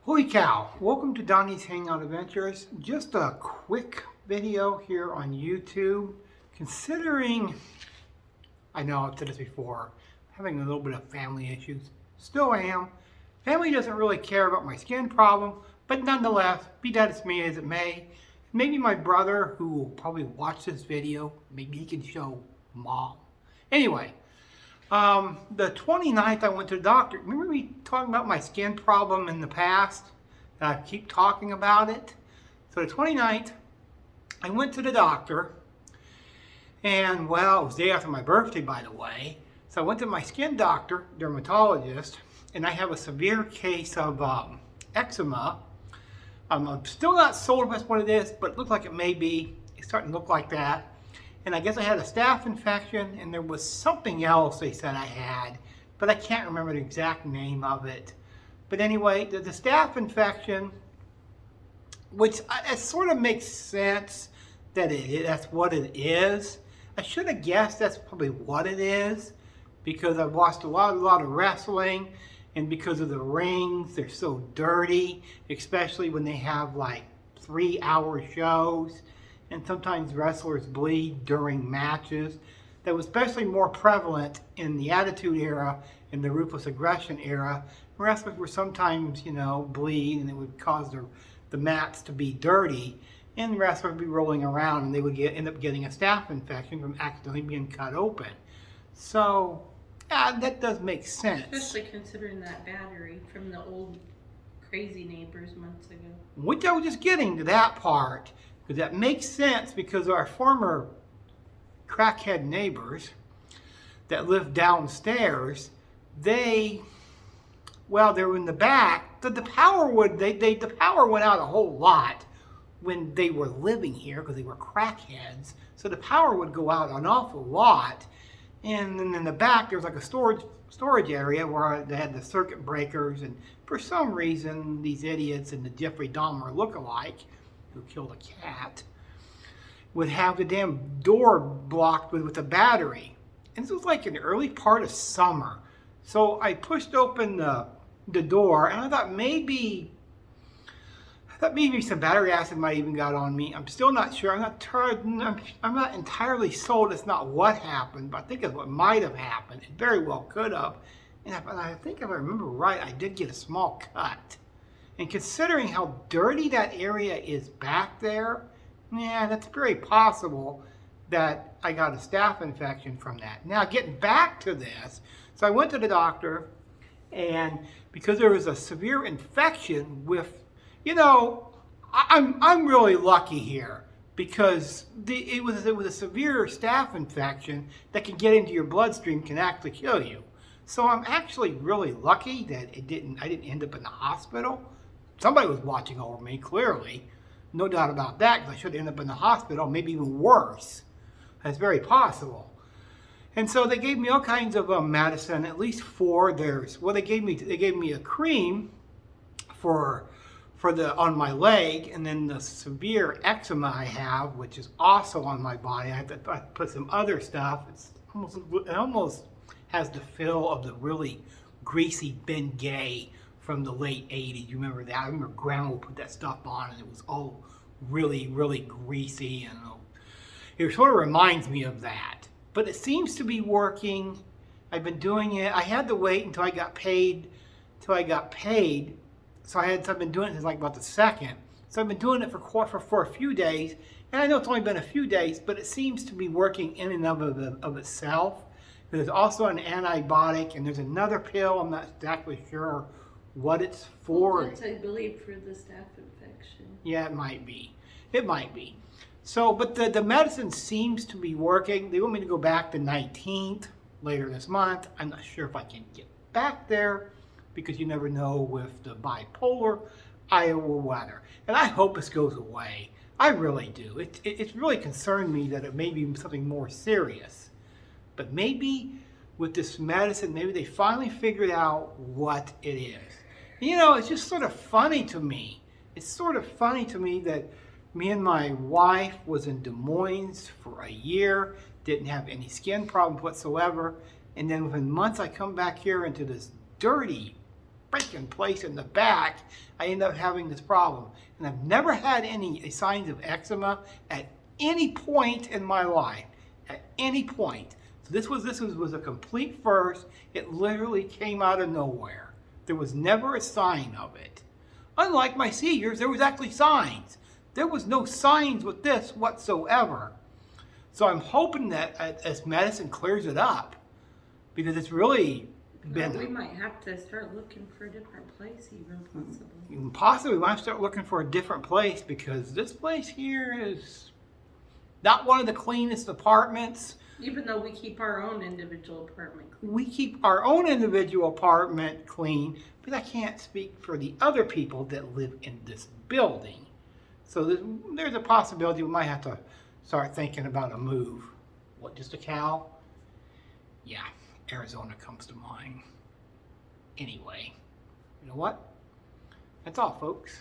Holy cow! Welcome to Donnie's Hangout Adventures. Just a quick video here on YouTube. Considering, I know I've said this before, having a little bit of family issues. Still am. Family doesn't really care about my skin problem, but nonetheless, be that as me as it may, maybe my brother, who will probably watch this video, maybe he can show mom. Anyway, the 29th I went to the doctor. Remember me talking about my skin problem in the past? I keep talking about it. So the 29th, I went to the doctor. And well, it was the day after my birthday, by the way. So I went to my skin doctor, dermatologist, and I have a severe case of eczema. I'm still not sold if that's what it is, but it looks like it may be. It's starting to look like that. And I guess I had a staph infection, and there was something else they said I had, but I can't remember the exact name of it. But anyway, the staph infection, which it sort of makes sense that that's what it is. I should have guessed that's probably what it is, because I've watched a lot of wrestling, and because of the rings, they're so dirty, especially when they have like 3-hour shows. And sometimes wrestlers bleed during matches. That was especially more prevalent in the Attitude Era and the Ruthless Aggression Era. Wrestlers were sometimes, bleed, and it would cause the mats to be dirty, and wrestlers would be rolling around, and they would end up getting a staph infection from accidentally being cut open. So, that does make sense. Especially considering that battery from the old Crazy Neighbors months ago. Which I was just getting to that part. Because that makes sense, because our former crackhead neighbors that lived downstairs, they were in the back. The power went out a whole lot when they were living here, because they were crackheads. So the power would go out an awful lot. And then in the back, there was like a storage area where they had the circuit breakers. And for some reason, these idiots and the Jeffrey Dahmer look-alike, who killed a cat, would have the damn door blocked with a battery. And this was like in the early part of summer. So I pushed open the door, and I thought maybe some battery acid might even got on me. I'm still not sure. I'm not entirely sold it's not what happened, but I think it's what might have happened. It very well could have. And I think if I remember right, I did get a small cut. And considering how dirty that area is back there, that's very possible that I got a staph infection from that. Now, getting back to this, so I went to the doctor, and because there was a severe infection with, I'm really lucky here, because it was a severe staph infection that can get into your bloodstream, can actually kill you. So I'm actually really lucky that I didn't end up in the hospital. Somebody was watching over me, clearly. No doubt about that, because I should end up in the hospital, maybe even worse. That's very possible. And so they gave me all kinds of medicine, at least 4. They gave me a cream on my leg, and then the severe eczema I have, which is also on my body. I have to put some other stuff. It almost has the feel of the really greasy Bengay from the late 80s. You remember that? I remember Grandma would put that stuff on, and it was all really, really greasy, and it sort of reminds me of that. But it seems to be working. I've been doing it. I had to wait until I got paid. So I've been doing it since like about the 2nd. So I've been doing it for a few days, and I know it's only been a few days, but it seems to be working in and of itself. There's also an antibiotic, and there's another pill. I'm not exactly sure what it's for. That's, I believe, for the staph infection. Yeah, it might be. So, but the medicine seems to be working. They want me to go back the 19th, later this month. I'm not sure if I can get back there, because you never know with the bipolar Iowa weather. And I hope this goes away. I really do. It's really concerned me that it may be something more serious. But maybe with this medicine, maybe they finally figured out what it is. It's just sort of funny to me. It's sort of funny to me that me and my wife was in Des Moines for a year, didn't have any skin problems whatsoever, and then within months I come back here into this dirty freaking place in the back, I end up having this problem. And I've never had any signs of eczema at any point in my life. At any point. So this was a complete first. It literally came out of nowhere. There was never a sign of it. Unlike my seizures, there was actually signs. There was no signs with this whatsoever. So I'm hoping that as medicine clears it up, because it's really been... Well, we might have to start looking for a different place even, possibly. Possibly we might start looking for a different place, because this place here is not one of the cleanest apartments. Even though we keep our own individual apartment clean. We keep our own individual apartment clean, but I can't speak for the other people that live in this building. So there's a possibility we might have to start thinking about a move. What, just a cow? Yeah, Arizona comes to mind. Anyway, you know what? That's all, folks.